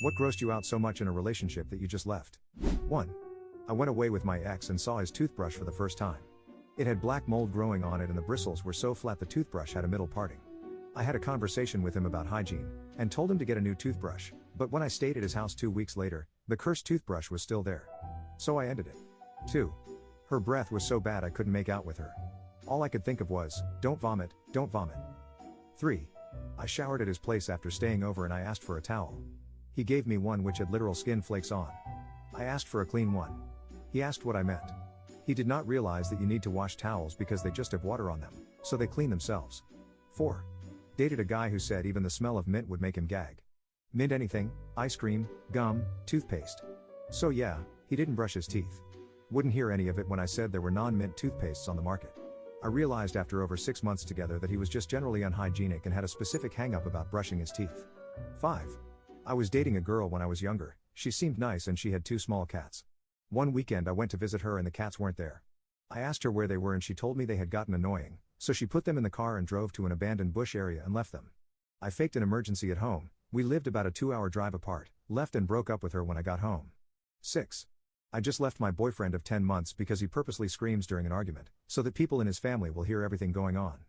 What grossed you out so much in a relationship that you just left? 1. I went away with my ex and saw his toothbrush for the first time. It had black mold growing on it and the bristles were so flat the toothbrush had a middle parting. I had a conversation with him about hygiene, and told him to get a new toothbrush, but when I stayed at his house 2 weeks later, the cursed toothbrush was still there. So I ended it. 2. Her breath was so bad I couldn't make out with her. All I could think of was, don't vomit, don't vomit. 3. I showered at his place after staying over and I asked for a towel. He gave me one which had literal skin flakes on. I asked for a clean one. He asked what I meant. He did not realize that you need to wash towels because they just have water on them, so they clean themselves. 4. Dated a guy who said even the smell of mint would make him gag. Mint anything, ice cream, gum, toothpaste. So yeah, he didn't brush his teeth. Wouldn't hear any of it when I said there were non-mint toothpastes on the market. I realized after over 6 months together that he was just generally unhygienic and had a specific hang-up about brushing his teeth. 5. I was dating a girl when I was younger. She seemed nice and she had 2 small cats. One weekend I went to visit her and the cats weren't there. I asked her where they were and she told me they had gotten annoying, so she put them in the car and drove to an abandoned bush area and left them. I faked an emergency at home. We lived about a 2-hour drive apart, left and broke up with her when I got home. 6. I just left my boyfriend of 10 months because he purposely screams during an argument, so that people in his family will hear everything going on.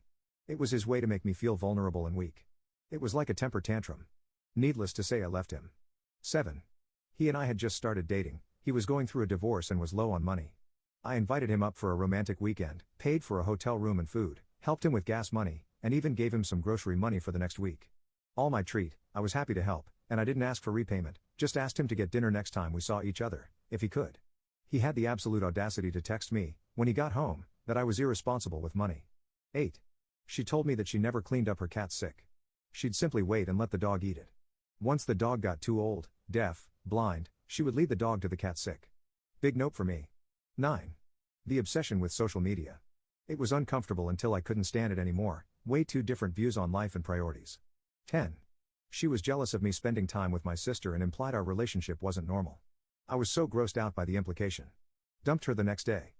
It was his way to make me feel vulnerable and weak. It was like a temper tantrum. Needless to say I left him. 7. He and I had just started dating. He was going through a divorce and was low on money. I invited him up for a romantic weekend, paid for a hotel room and food, helped him with gas money, and even gave him some grocery money for the next week. All my treat. I was happy to help, and I didn't ask for repayment, just asked him to get dinner next time we saw each other, if he could. He had the absolute audacity to text me, when he got home, that I was irresponsible with money. 8. She told me that she never cleaned up her cat's sick. She'd simply wait and let the dog eat it. Once the dog got too old, deaf, blind, she would lead the dog to the cat's sick. Big note for me. 9. The obsession with social media. It was uncomfortable until I couldn't stand it anymore. Way too different views on life and priorities. 10. She was jealous of me spending time with my sister and implied our relationship wasn't normal. I was so grossed out by the implication. Dumped her the next day.